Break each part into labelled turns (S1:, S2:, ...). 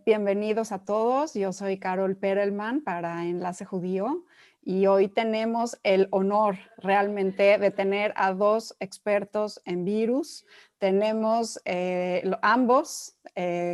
S1: Bienvenidos a todos. Yo soy Carol Perelman para Enlace Judío y hoy tenemos el honor realmente de tener a dos expertos en virus. Tenemos ambos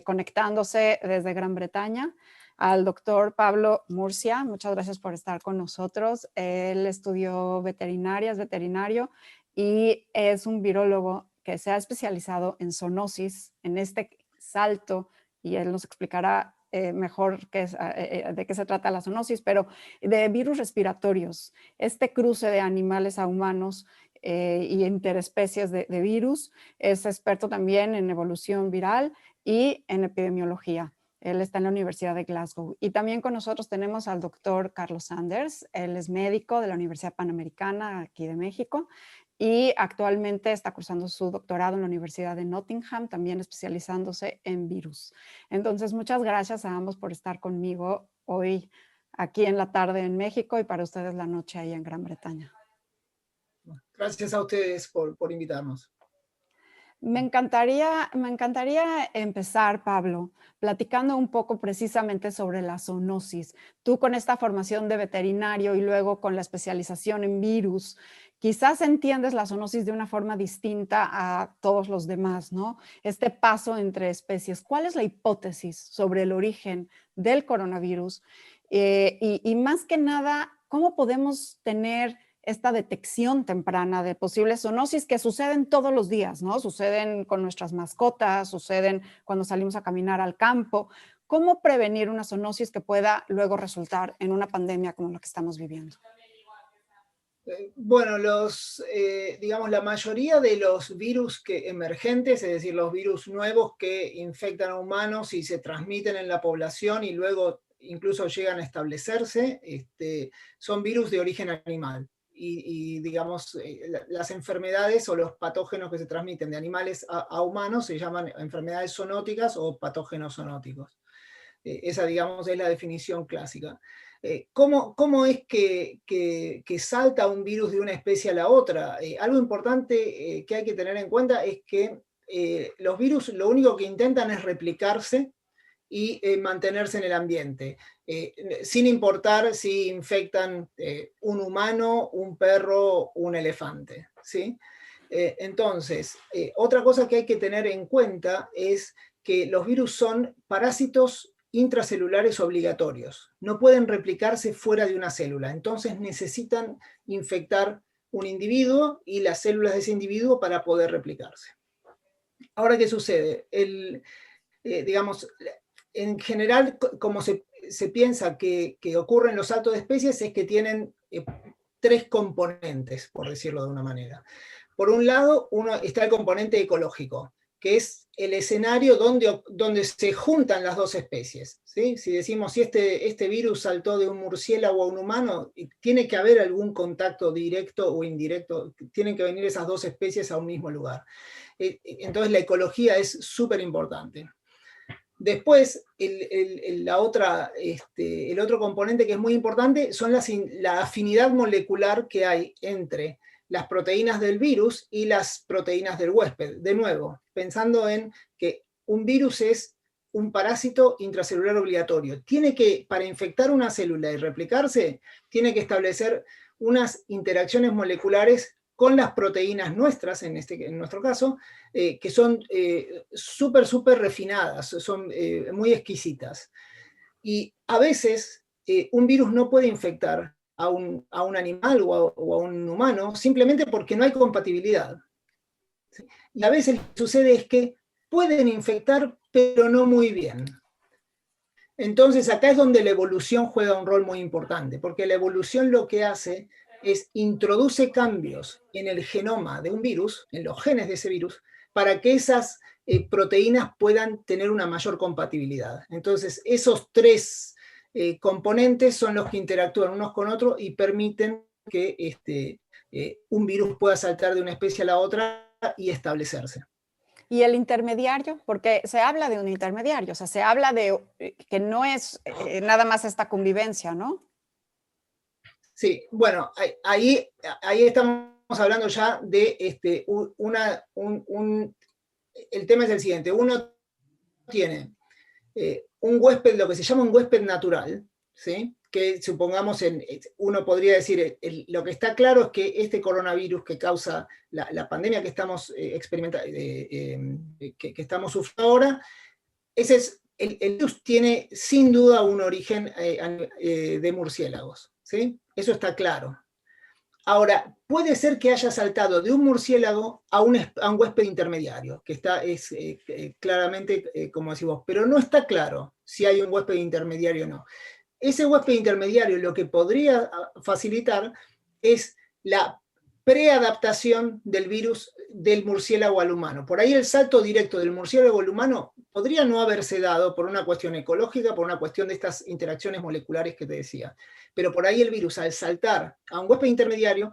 S1: conectándose desde Gran Bretaña. Al doctor Pablo Murcia, muchas gracias por estar con nosotros. Él estudió veterinaria, es veterinario y es un virólogo que se ha especializado en zoonosis, en este salto, y él nos explicará mejor de qué se trata la zoonosis, pero de virus respiratorios, este cruce de animales a humanos y interespecies de virus. Es experto también en evolución viral y en epidemiología. Él está en la Universidad de Glasgow. Y también con nosotros tenemos al doctor Carlos Sanders. Él es médico de la Universidad Panamericana aquí de México y actualmente está cursando su doctorado en la Universidad de Nottingham, también especializándose en virus. Entonces, muchas gracias a ambos por estar conmigo hoy aquí en la tarde en México y para ustedes la noche ahí en Gran Bretaña.
S2: Gracias a ustedes por invitarnos.
S1: Me encantaría empezar, Pablo, platicando un poco precisamente sobre la zoonosis. Tú con esta formación de veterinario y luego con la especialización en virus, quizás entiendes la zoonosis de una forma distinta a todos los demás, ¿no? Este paso entre especies. ¿Cuál es la hipótesis sobre el origen del coronavirus? Y más que nada, ¿cómo podemos tener esta detección temprana de posibles zoonosis que suceden todos los días, ¿no? Suceden con nuestras mascotas, suceden cuando salimos a caminar al campo? ¿Cómo prevenir una zoonosis que pueda luego resultar en una pandemia como la que estamos viviendo?
S2: Bueno, digamos, la mayoría de los virus emergentes, es decir, los virus nuevos que infectan a humanos y se transmiten en la población y luego incluso llegan a establecerse, son virus de origen animal. Digamos, las enfermedades o los patógenos que se transmiten de animales a humanos se llaman enfermedades zoonóticas o patógenos zoonóticos. Esa, digamos, es la definición clásica. ¿Cómo es que salta un virus de una especie a la otra? Algo importante que hay que tener en cuenta es que los virus lo único que intentan es replicarse y mantenerse en el ambiente, sin importar si infectan un humano, un perro, un elefante, ¿sí? Entonces, otra cosa que hay que tener en cuenta es que los virus son parásitos intracelulares obligatorios. No pueden replicarse fuera de una célula. Entonces necesitan infectar un individuo y las células de ese individuo para poder replicarse. Ahora, ¿qué sucede? Digamos, en general, como se piensa que ocurre en los saltos de especies, es que tienen tres componentes, por decirlo de una manera. Por un lado, está el componente ecológico, que es el escenario donde se juntan las dos especies, ¿sí? Si decimos si este virus saltó de un murciélago a un humano, tiene que haber algún contacto directo o indirecto, tienen que venir esas dos especies a un mismo lugar. Entonces la ecología es súper importante. Después, el otro componente que es muy importante son la afinidad molecular que hay entre las proteínas del virus y las proteínas del huésped. De nuevo, pensando en que un virus es un parásito intracelular obligatorio. Para infectar una célula y replicarse, tiene que establecer unas interacciones moleculares con las proteínas nuestras, en nuestro caso, que son súper refinadas, son muy exquisitas. Y a veces un virus no puede infectar a un animal o a un humano simplemente porque no hay compatibilidad. Y a veces lo que sucede es que pueden infectar, pero no muy bien. Entonces acá es donde la evolución juega un rol muy importante, porque la evolución lo que hace es introduce cambios en el genoma de un virus, en los genes de ese virus, para que esas proteínas puedan tener una mayor compatibilidad. Entonces, esos tres componentes son los que interactúan unos con otros y permiten que un virus pueda saltar de una especie a la otra y establecerse.
S1: Y el intermediario, porque se habla de un intermediario, o sea, se habla de que no es nada más esta convivencia, ¿no?
S2: Sí, bueno, ahí estamos hablando ya de el tema es el siguiente, uno tiene un huésped, lo que se llama un huésped natural, ¿sí? Que supongamos, uno podría decir, lo que está claro es que este coronavirus que causa la pandemia que estamos experimentando, que estamos sufriendo ahora, ese es, el virus tiene sin duda un origen de murciélagos, ¿sí? Eso está claro. Ahora, puede ser que haya saltado de un murciélago a un huésped intermediario, que es claramente, como decimos, pero no está claro si hay un huésped intermediario o no. Ese huésped intermediario lo que podría facilitar es la preadaptación del virus del murciélago al humano. Por ahí el salto directo del murciélago al humano podría no haberse dado por una cuestión ecológica, por una cuestión de estas interacciones moleculares que te decía. Pero por ahí el virus, al saltar a un huésped intermediario,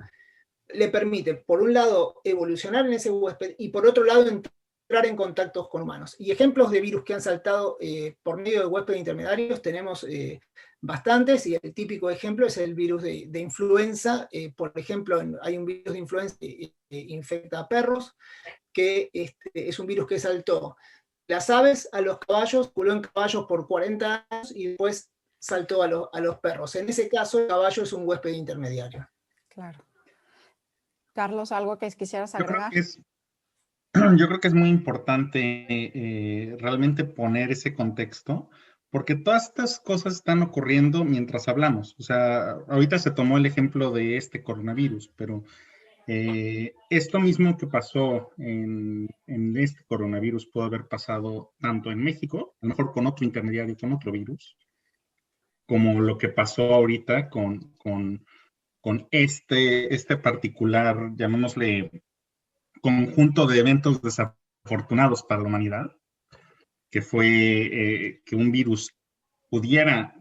S2: le permite, por un lado, evolucionar en ese huésped y por otro lado, entrar en contactos con humanos. Y ejemplos de virus que han saltado por medio de huéspedes intermediarios tenemos bastantes, y el típico ejemplo es el virus de influenza. Por ejemplo, hay un virus de influenza que infecta a perros, que es un virus que saltó las aves a los caballos, culó en caballos por 40 años y después saltó a los perros. En ese caso, el caballo es un huésped intermediario.
S1: Claro. Carlos, ¿algo que quisieras agregar?
S3: Yo creo que es muy importante realmente poner ese contexto, porque todas estas cosas están ocurriendo mientras hablamos. O sea, ahorita se tomó el ejemplo de este coronavirus, pero esto mismo que pasó en este coronavirus pudo haber pasado tanto en México, a lo mejor con otro intermediario, con otro virus, como lo que pasó ahorita con este particular, llamémosle, conjunto de eventos desafortunados para la humanidad, que fue que un virus pudiera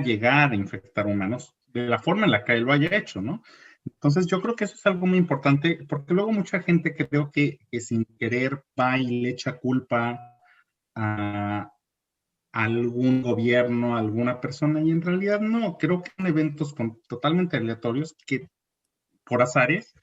S3: llegar a infectar humanos de la forma en la que él lo haya hecho, ¿no? Entonces yo creo que eso es algo muy importante, porque luego mucha gente creo que sin querer va y le echa culpa a algún gobierno, a alguna persona, y en realidad no, creo que son eventos totalmente aleatorios que por azares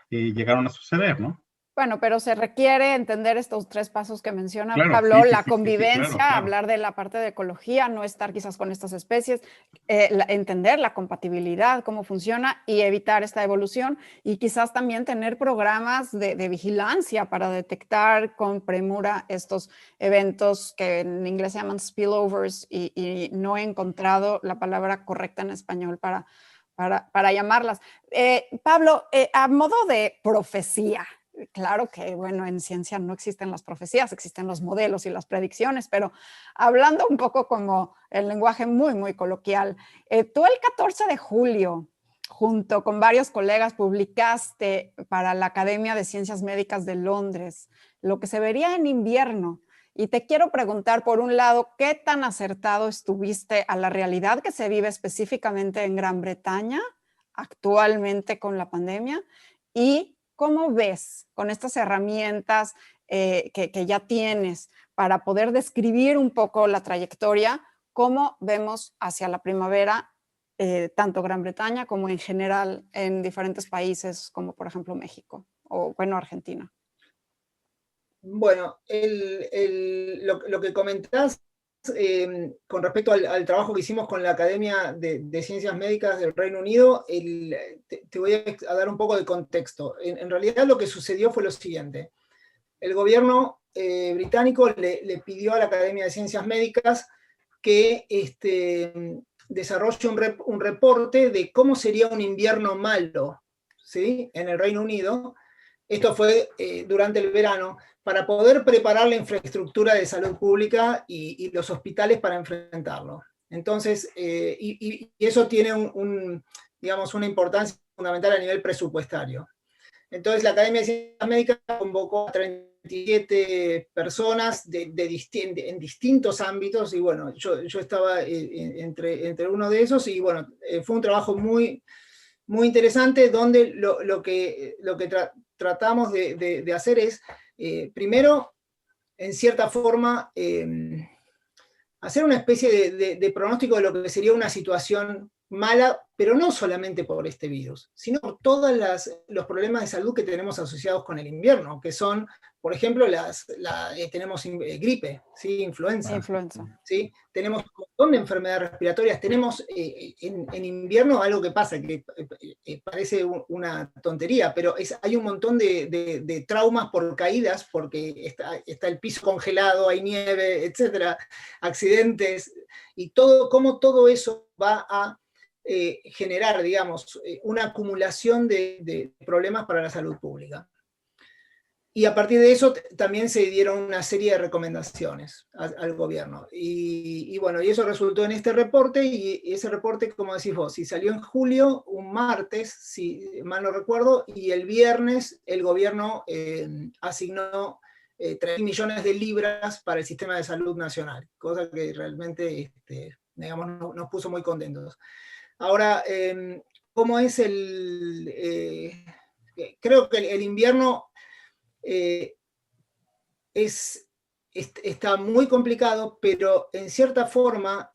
S3: llegaron a suceder, ¿no?
S1: Bueno, pero se requiere entender estos 3 pasos que menciona
S3: Claro,
S1: Pablo,
S3: sí,
S1: la
S3: sí,
S1: convivencia,
S3: claro.
S1: hablar de la parte de ecología, no estar quizás con estas especies, entender la compatibilidad, cómo funciona y evitar esta evolución, y quizás también tener programas de vigilancia para detectar con premura estos eventos que en inglés se llaman spillovers, y no he encontrado la palabra correcta en español para llamarlas. Pablo, a modo de profecía, claro que, bueno, en ciencia no existen las profecías, existen los modelos y las predicciones, pero hablando un poco como el lenguaje muy, muy coloquial, tú el 14 de julio, junto con varios colegas, publicaste para la Academia de Ciencias Médicas de Londres lo que se vería en invierno. Y te quiero preguntar, por un lado, ¿qué tan acertado estuviste a la realidad que se vive específicamente en Gran Bretaña actualmente con la pandemia? Y ¿cómo ves con estas herramientas que ya tienes para poder describir un poco la trayectoria, cómo vemos hacia la primavera, tanto Gran Bretaña como en general en diferentes países, como por ejemplo México o, bueno, Argentina?
S2: Bueno, lo que comentás con respecto al trabajo que hicimos con la Academia de Ciencias Médicas del Reino Unido, te voy a dar un poco de contexto. En realidad lo que sucedió fue lo siguiente. El gobierno británico le pidió a la Academia de Ciencias Médicas que desarrolle un reporte de cómo sería un invierno malo, ¿sí?, en el Reino Unido. Esto fue durante el verano, para poder preparar la infraestructura de salud pública y los hospitales para enfrentarlo. Entonces, y eso tiene digamos, una importancia fundamental a nivel presupuestario. Entonces, la Academia de Ciencias Médicas convocó a 37 personas en distintos ámbitos, y bueno, yo estaba entre uno de esos, y bueno, fue un trabajo muy, muy interesante, donde lo que tratamos de hacer es, primero, en cierta forma, hacer una especie de pronóstico de lo que sería una situación mala, pero no solamente por este virus, sino por todos los problemas de salud que tenemos asociados con el invierno, que son, por ejemplo, tenemos gripe, ¿sí? Influenza. ¿Sí? Tenemos un montón de enfermedades respiratorias. Tenemos en invierno algo que pasa, que parece una tontería, pero hay un montón de traumas por caídas, porque está el piso congelado, hay nieve, etcétera, accidentes, y cómo todo eso va a generar, digamos, una acumulación de problemas para la salud pública. Y a partir de eso también se dieron una serie de recomendaciones al gobierno. Y bueno, y eso resultó en este reporte, y ese reporte, como decís vos, si salió en julio, un martes, si mal no recuerdo, y el viernes el gobierno asignó 3 millones de libras para el sistema de salud nacional, cosa que realmente, digamos, nos puso muy contentos. Ahora, ¿cómo es creo que el invierno está muy complicado, pero en cierta forma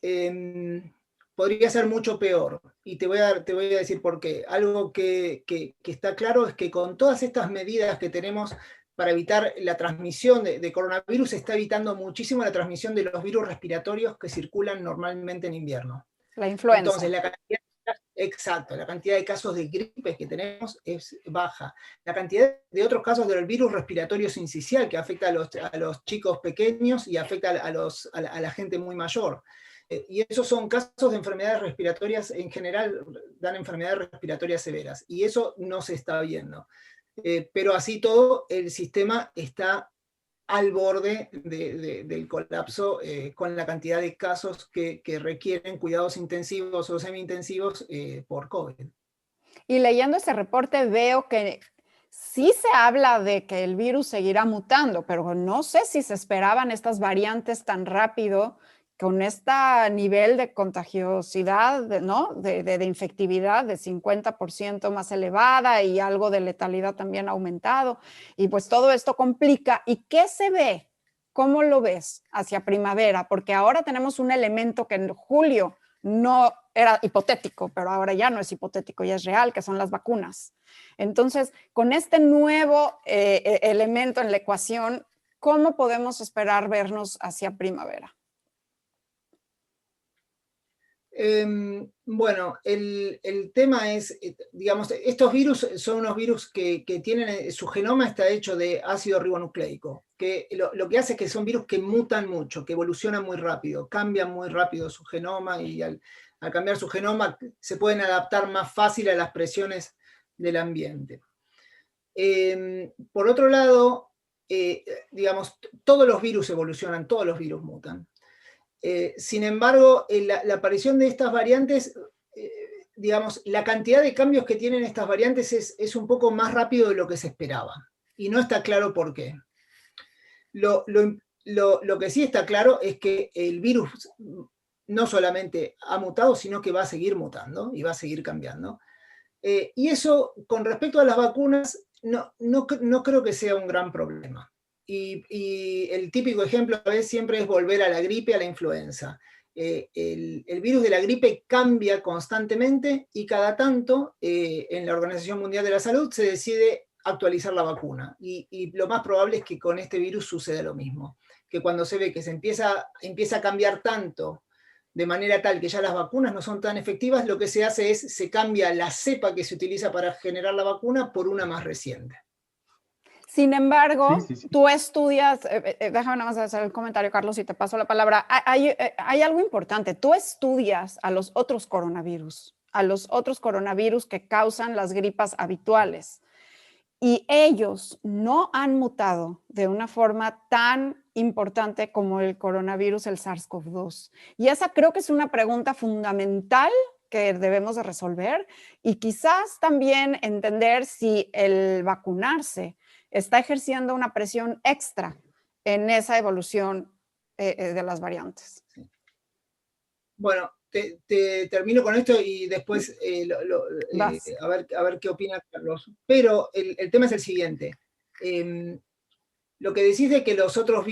S2: podría ser mucho peor. Y te voy a decir por qué. Algo que está claro es que con todas estas medidas que tenemos para evitar la transmisión de coronavirus, se está evitando muchísimo la transmisión de los virus respiratorios que circulan normalmente en invierno.
S1: La influenza.
S2: Entonces, la cantidad de casos de gripe que tenemos es baja. La cantidad de otros casos del virus respiratorio sincicial, que afecta a los chicos pequeños y afecta a la gente muy mayor. Y esos son casos de enfermedades respiratorias, en general dan enfermedades respiratorias severas. Y eso no se está viendo. Pero así todo, el sistema está al borde del colapso, con la cantidad de casos que requieren cuidados intensivos o semi-intensivos por COVID.
S1: Y leyendo ese reporte veo que sí se habla de que el virus seguirá mutando, pero no sé si se esperaban estas variantes tan rápido, con este nivel de contagiosidad, ¿no? de infectividad de 50% más elevada, y algo de letalidad también aumentado. Y pues todo esto complica. ¿Y qué se ve? ¿Cómo lo ves hacia primavera? Porque ahora tenemos un elemento que en julio no era hipotético, pero ahora ya no es hipotético, ya es real, que son las vacunas. Entonces, con este nuevo elemento en la ecuación, ¿cómo podemos esperar vernos hacia primavera?
S2: Bueno, el tema es, digamos, estos virus son unos virus que tienen, su genoma está hecho de ácido ribonucleico, que lo que hace es que son virus que mutan mucho, que evolucionan muy rápido, cambian muy rápido su genoma, y al cambiar su genoma se pueden adaptar más fácil a las presiones del ambiente. Por otro lado, digamos, todos los virus evolucionan, todos los virus mutan. Sin embargo, la aparición de estas variantes, digamos, la cantidad de cambios que tienen estas variantes es un poco más rápido de lo que se esperaba. Y no está claro por qué. Lo que sí está claro es que el virus no solamente ha mutado, sino que va a seguir mutando y va a seguir cambiando. Y eso, con respecto a las vacunas, no creo que sea un gran problema. Y el típico ejemplo a veces siempre es volver a la gripe, a la influenza. El virus de la gripe cambia constantemente, y cada tanto en la Organización Mundial de la Salud se decide actualizar la vacuna. Y lo más probable es que con este virus suceda lo mismo. Que cuando se ve que se empieza a cambiar tanto, de manera tal que ya las vacunas no son tan efectivas, lo que se hace es, se cambia la cepa que se utiliza para generar la vacuna por una más reciente.
S1: Sin embargo,
S3: sí.
S1: tú estudias, déjame nada más hacer el comentario, Carlos, y te paso la palabra. Hay algo importante. Tú estudias a los otros coronavirus que causan las gripas habituales, y ellos no han mutado de una forma tan importante como el coronavirus, el SARS-CoV-2. Y esa creo que es una pregunta fundamental que debemos de resolver, y quizás también entender si el vacunarse está ejerciendo una presión extra en esa evolución de las variantes.
S2: Bueno, te termino con esto y después a ver qué opina Carlos. Pero el tema es el siguiente. Lo que decís de que los otros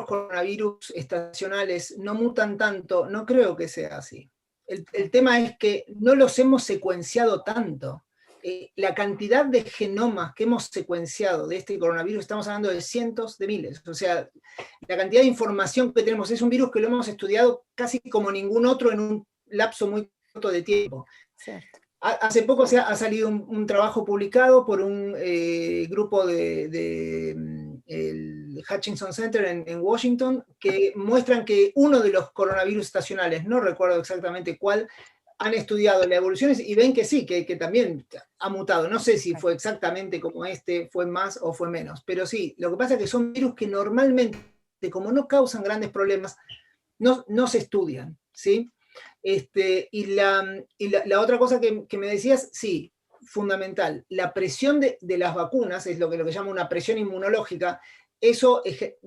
S2: coronavirus estacionales no mutan tanto, no creo que sea así. El tema es que no los hemos secuenciado tanto. La cantidad de genomas que hemos secuenciado de este coronavirus, estamos hablando de cientos de miles. O sea, la cantidad de información que tenemos es un virus que lo hemos estudiado casi como ningún otro en un lapso muy corto de tiempo.
S1: Cierto.
S2: Hace poco ha salido un trabajo publicado por un grupo el Hutchinson Center en Washington, que muestran que uno de los coronavirus estacionales, no recuerdo exactamente cuál, han estudiado las evoluciones y ven que sí, que también ha mutado. No sé si fue exactamente como este, fue más o fue menos, pero sí, lo que pasa es que son virus que normalmente, como no causan grandes problemas, no se estudian, ¿sí? Y la otra cosa que me decías, sí, fundamental, la presión de las vacunas, es lo que llama una presión inmunológica, eso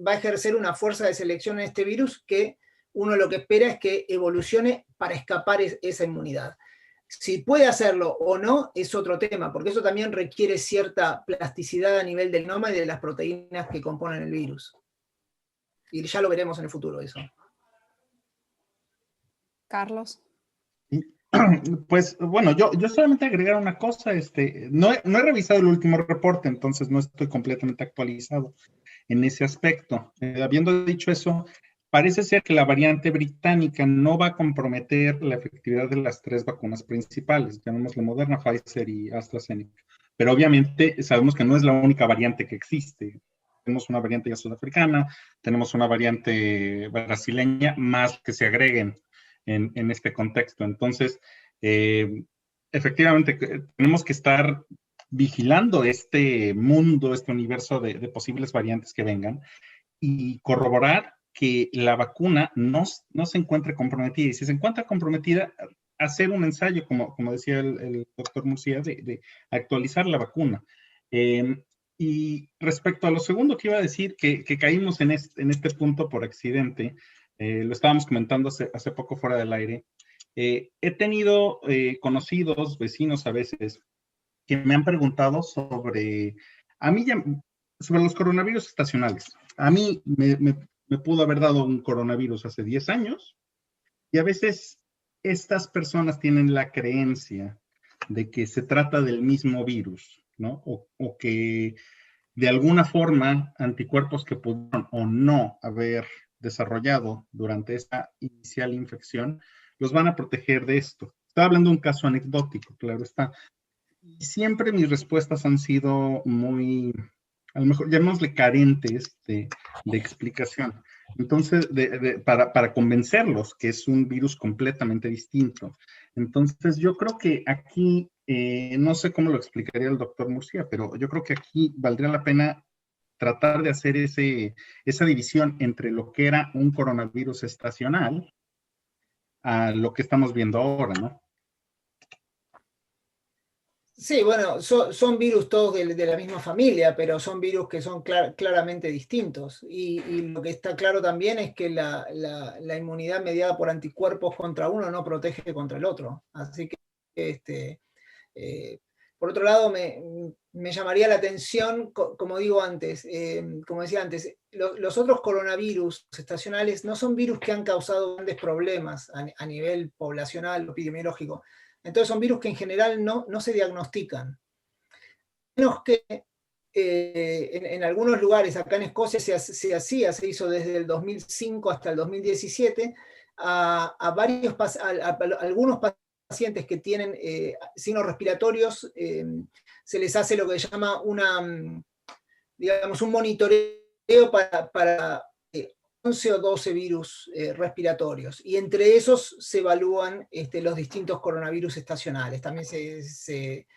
S2: va a ejercer una fuerza de selección en este virus que uno lo que espera es que evolucione para escapar esa inmunidad. Si puede hacerlo o no es otro tema, porque eso también requiere cierta plasticidad a nivel del genoma y de las proteínas que componen el virus. Y ya lo veremos en el futuro eso.
S1: Carlos.
S3: Pues bueno, yo solamente agregar una cosa, no he revisado el último reporte, entonces no estoy completamente actualizado en ese aspecto. Habiendo dicho eso, parece ser que la variante británica no va a comprometer la efectividad de las 3 vacunas principales, llamémosle Moderna, Pfizer y AstraZeneca. Pero obviamente sabemos que no es la única variante que existe. Tenemos una variante ya sudafricana, tenemos una variante brasileña, más que se agreguen en este contexto. Entonces, efectivamente, tenemos que estar vigilando este mundo, este universo de posibles variantes que vengan y corroborar que la vacuna no se encuentre comprometida. Y si se encuentra comprometida, hacer un ensayo, como decía el doctor Murcia, de actualizar la vacuna. Y respecto a lo segundo que iba a decir, que caímos en este punto por accidente, lo estábamos comentando hace poco fuera del aire. He tenido conocidos, vecinos a veces, que me han preguntado sobre los coronavirus estacionales. A mí me pudo haber dado un coronavirus hace 10 años y a veces estas personas tienen la creencia de que se trata del mismo virus, ¿no? O que de alguna forma anticuerpos que pudieron o no haber desarrollado durante esta inicial infección los van a proteger de esto. Estaba hablando de un caso anecdótico, claro está. Y siempre mis respuestas han sido muy, a lo mejor llamémosle carentes de explicación. Entonces, para convencerlos que es un virus completamente distinto. Entonces, yo creo que aquí, no sé cómo lo explicaría el doctor Murcia, pero yo creo que aquí valdría la pena tratar de hacer esa división entre lo que era un coronavirus estacional a lo que estamos viendo ahora, ¿no?
S2: Sí, bueno, son virus todos de la misma familia, pero son virus que son claramente distintos. Y lo que está claro también es que la inmunidad mediada por anticuerpos contra uno no protege contra el otro. Así que, por otro lado, me llamaría la atención, como digo antes, como decía antes, los otros coronavirus estacionales no son virus que han causado grandes problemas a nivel poblacional o epidemiológico. Entonces son virus que en general no se diagnostican. Menos que en algunos lugares, acá en Escocia se hizo desde el 2005 hasta el 2017, a algunos pacientes que tienen signos respiratorios, se les hace lo que se llama un monitoreo para 11 o 12 virus respiratorios, y entre esos se evalúan los distintos coronavirus estacionales. También se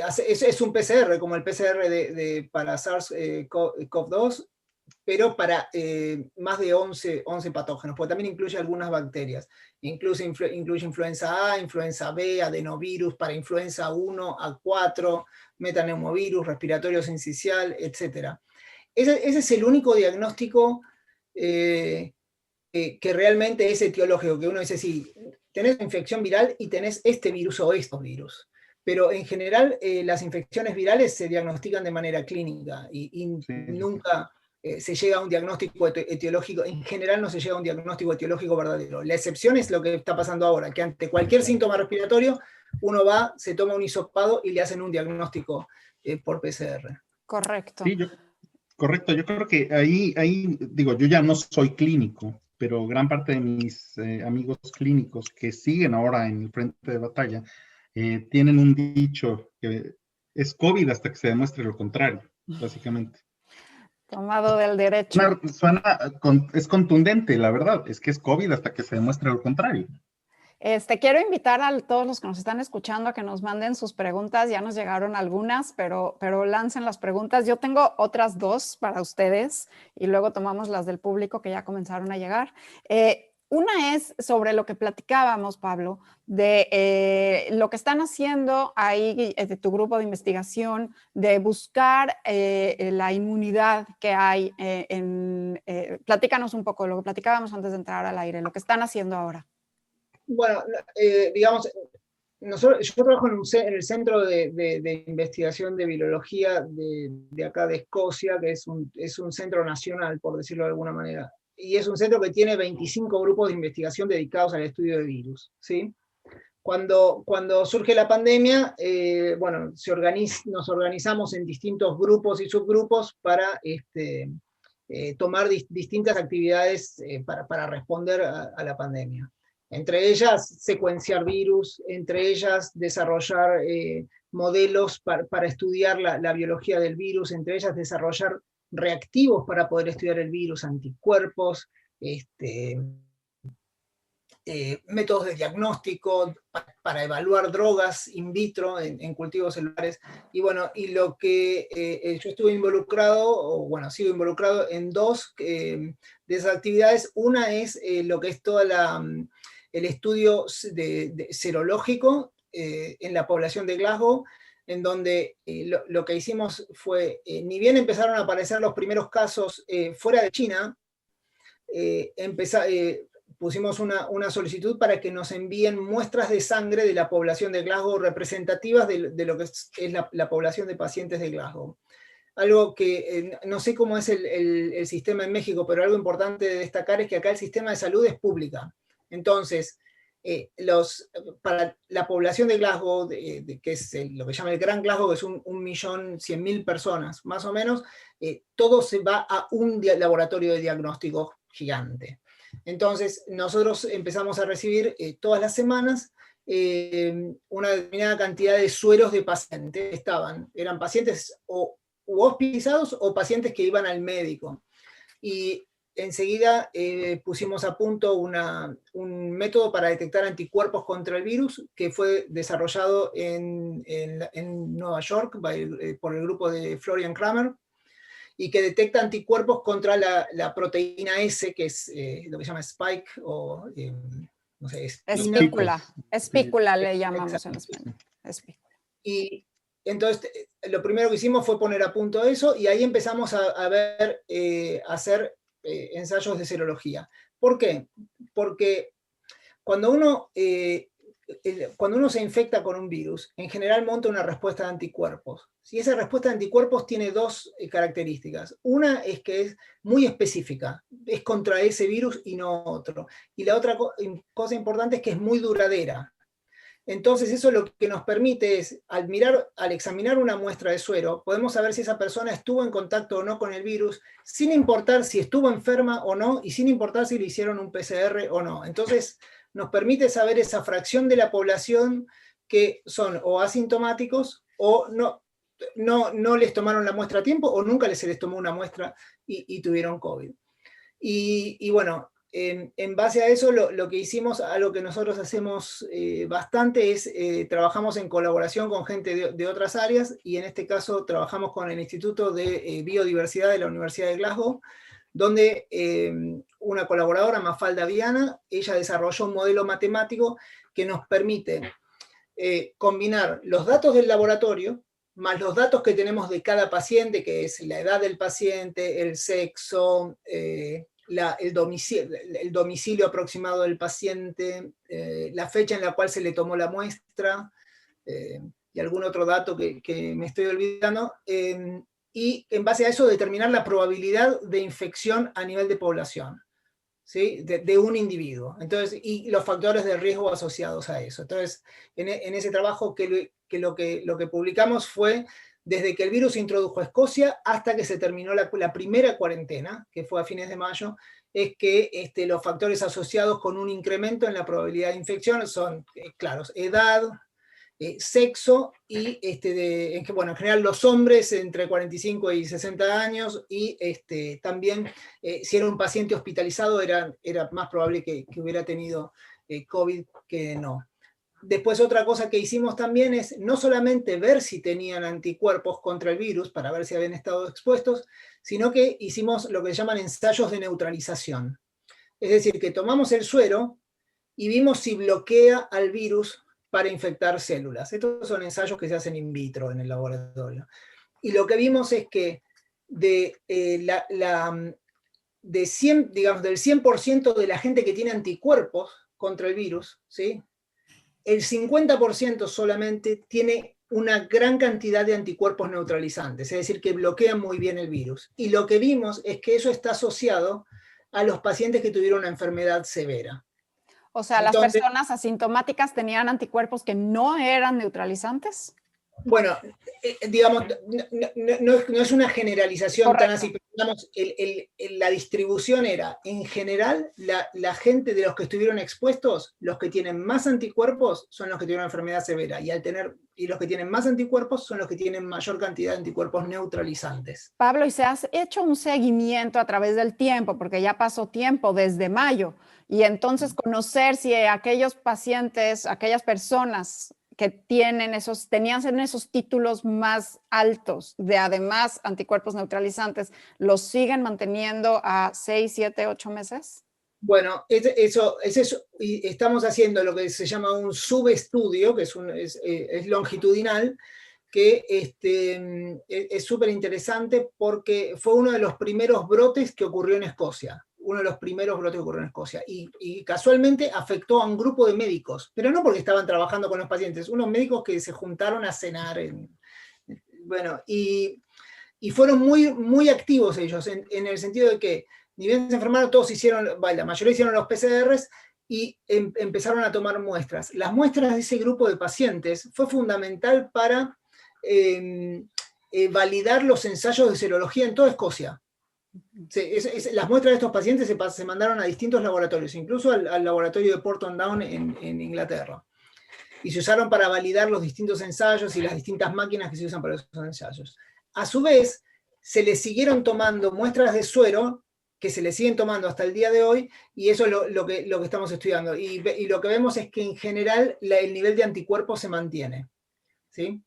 S2: hace, es un PCR, como el PCR para SARS-CoV-2, pero para más de 11 patógenos, porque también incluye algunas bacterias. Incluye influenza A, influenza B, adenovirus, para influenza 1 a 4, metaneumovirus, respiratorio sincicial, etc. Ese es el único diagnóstico que realmente es etiológico, que uno dice, sí, tenés infección viral y tenés este virus o estos virus. Pero en general las infecciones virales se diagnostican de manera clínica y
S3: Sí.
S2: se llega a un diagnóstico etiológico, en general no se llega a un diagnóstico etiológico verdadero. La excepción es lo que está pasando ahora, que ante cualquier síntoma respiratorio, uno va, se toma un hisopado y le hacen un diagnóstico por PCR.
S1: Correcto.
S3: Sí, correcto. Yo creo que ahí, digo, yo ya no soy clínico, pero gran parte de mis amigos clínicos que siguen ahora en el frente de batalla tienen un dicho que es COVID hasta que se demuestre lo contrario, básicamente.
S1: Tomado del derecho.
S3: Es contundente, la verdad, es que es COVID hasta que se demuestre lo contrario.
S1: Quiero invitar a todos los que nos están escuchando a que nos manden sus preguntas. Ya nos llegaron algunas, pero lancen las preguntas. Yo tengo otras dos para ustedes y luego tomamos las del público que ya comenzaron a llegar. Una es sobre lo que platicábamos, Pablo, de lo que están haciendo ahí, de tu grupo de investigación, de buscar la inmunidad que hay. Platícanos un poco lo que platicábamos antes de entrar al aire, lo que están haciendo ahora.
S2: Bueno, digamos, yo trabajo en el Centro de Investigación de Virología de acá de Escocia, que es un centro nacional, por decirlo de alguna manera. Y es un centro que tiene 25 grupos de investigación dedicados al estudio de virus, ¿sí? Cuando surge la pandemia, bueno, nos organizamos en distintos grupos y subgrupos para tomar distintas actividades para responder a la pandemia. Entre ellas, secuenciar virus, entre ellas, desarrollar modelos para estudiar la biología del virus, entre ellas, desarrollar reactivos para poder estudiar el virus, anticuerpos, métodos de diagnóstico para evaluar drogas in vitro en cultivos celulares. Y bueno, y lo que yo estuve involucrado, o bueno, sigo involucrado en dos de esas actividades. Una es lo que es todo el estudio serológico en la población de Glasgow, en donde lo que hicimos fue, ni bien empezaron a aparecer los primeros casos fuera de China, pusimos una solicitud para que nos envíen muestras de sangre de la población de Glasgow representativas de lo que es la población de pacientes de Glasgow. Algo que no sé cómo es el sistema en México, pero algo importante de destacar es que acá el sistema de salud es pública. Entonces, para la población de Glasgow, que es lo que llama el Gran Glasgow, que es 1.100.000 personas, más o menos, todo se va a un laboratorio de diagnóstico gigante. Entonces, nosotros empezamos a recibir todas las semanas una determinada cantidad de sueros de pacientes. Eran pacientes u hospitalizados o pacientes que iban al médico. Y enseguida pusimos a punto un método para detectar anticuerpos contra el virus que fue desarrollado en Nueva York por el grupo de Florian Kramer, y que detecta anticuerpos contra la proteína S, que es lo que se llama spike, o no sé,
S1: espícula le llamamos en español. Espícula.
S2: Y entonces, lo primero que hicimos fue poner a punto eso, y ahí empezamos a hacer ensayos de serología. ¿Por qué? Porque cuando uno se infecta con un virus, en general monta una respuesta de anticuerpos. Si esa respuesta de anticuerpos tiene dos características. Una es que es muy específica, es contra ese virus y no otro. Y la otra cosa importante es que es muy duradera. Entonces eso lo que nos permite es, al examinar una muestra de suero, podemos saber si esa persona estuvo en contacto o no con el virus, sin importar si estuvo enferma o no, y sin importar si le hicieron un PCR o no. Entonces nos permite saber esa fracción de la población que son o asintomáticos o no les tomaron la muestra a tiempo, o nunca se les tomó una muestra y tuvieron COVID. Y bueno, en base a eso, lo que hicimos, algo que nosotros hacemos bastante, es trabajamos en colaboración con gente de otras áreas, y en este caso trabajamos con el Instituto de Biodiversidad de la Universidad de Glasgow, donde una colaboradora, Mafalda Viana, ella desarrolló un modelo matemático que nos permite combinar los datos del laboratorio más los datos que tenemos de cada paciente, que es la edad del paciente, el sexo, el domicilio aproximado del paciente, la fecha en la cual se le tomó la muestra, y algún otro dato que me estoy olvidando. y en base a eso determinar la probabilidad de infección a nivel de población, ¿sí? De un individuo. Entonces, y los factores de riesgo asociados a eso. Entonces, en ese trabajo lo que publicamos fue desde que el virus se introdujo a Escocia hasta que se terminó la primera cuarentena, que fue a fines de mayo, es que los factores asociados con un incremento en la probabilidad de infección son, claros, edad, sexo y, bueno, en general los hombres entre 45 y 60 años y también si era un paciente hospitalizado era más probable que hubiera tenido COVID que no. Después otra cosa que hicimos también es no solamente ver si tenían anticuerpos contra el virus, para ver si habían estado expuestos, sino que hicimos lo que se llaman ensayos de neutralización. Es decir, que tomamos el suero y vimos si bloquea al virus para infectar células. Estos son ensayos que se hacen in vitro en el laboratorio. Y lo que vimos es que del 100% de la gente que tiene anticuerpos contra el virus, ¿sí? El 50% solamente tiene una gran cantidad de anticuerpos neutralizantes, es decir, que bloquean muy bien el virus. Y lo que vimos es que eso está asociado a los pacientes que tuvieron una enfermedad severa.
S1: O sea, entonces, ¿las personas asintomáticas tenían anticuerpos que no eran neutralizantes?
S2: Bueno, digamos, no es una generalización. Correcto. Tan así, pero digamos, la distribución era, en general, la gente de los que estuvieron expuestos, los que tienen más anticuerpos son los que tuvieron enfermedad severa, y los que tienen más anticuerpos son los que tienen mayor cantidad de anticuerpos neutralizantes.
S1: Pablo, ¿y se has hecho un seguimiento a través del tiempo? Porque ya pasó tiempo desde mayo, y entonces conocer si aquellos pacientes, aquellas personas que tenían esos títulos más altos de además anticuerpos neutralizantes, ¿los siguen manteniendo a 6, 7, 8 meses?
S2: Bueno, eso, y estamos haciendo lo que se llama un subestudio, que es longitudinal, que es súper interesante porque fue uno de los primeros brotes que ocurrió en Escocia. Y casualmente afectó a un grupo de médicos, pero no porque estaban trabajando con los pacientes, unos médicos que se juntaron a cenar. Bueno, y fueron muy, muy activos ellos, en el sentido de que ni bien se enfermaron, todos la mayoría hicieron los PCRs y empezaron a tomar muestras. Las muestras de ese grupo de pacientes fue fundamental para validar los ensayos de serología en toda Escocia. Las muestras de estos pacientes se mandaron a distintos laboratorios, incluso al laboratorio de Porton Down en Inglaterra. Y se usaron para validar los distintos ensayos y las distintas máquinas que se usan para esos ensayos. A su vez, se les siguieron tomando muestras de suero, que se les siguen tomando hasta el día de hoy, y eso es lo que estamos estudiando. Y lo que vemos es que en general el nivel de anticuerpos se mantiene. ¿Sí?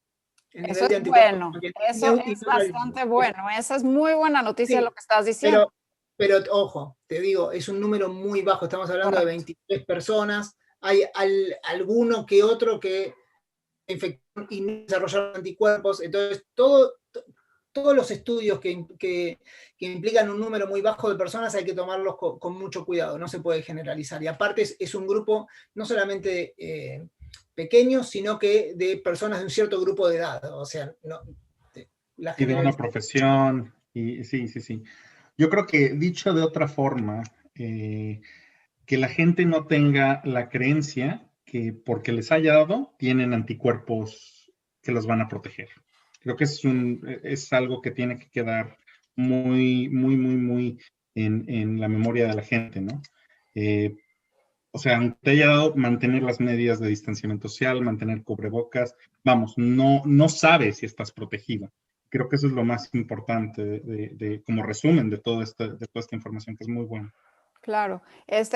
S1: Eso es bueno, eso es bastante bueno, esa es muy buena noticia, sí, lo que estás diciendo.
S2: Pero ojo, te digo, es un número muy bajo, estamos hablando Correcto. De 23 personas, hay alguno que otro que infectaron y no desarrollaron anticuerpos, entonces todos los estudios que implican un número muy bajo de personas hay que tomarlos con mucho cuidado, no se puede generalizar, y aparte es un grupo no solamente pequeños, sino que de personas de un cierto grupo de edad, o sea,
S3: y de una profesión, y sí. Yo creo que, dicho de otra forma, que la gente no tenga la creencia que porque les haya dado, tienen anticuerpos que los van a proteger. Creo que es algo que tiene que quedar muy, muy, muy, muy en la memoria de la gente, ¿no? O sea, aunque te haya dado, mantener las medidas de distanciamiento social, mantener cubrebocas, vamos, no sabes si estás protegido. Creo que eso es lo más importante como resumen de toda esta información, que es muy buena.
S1: Claro.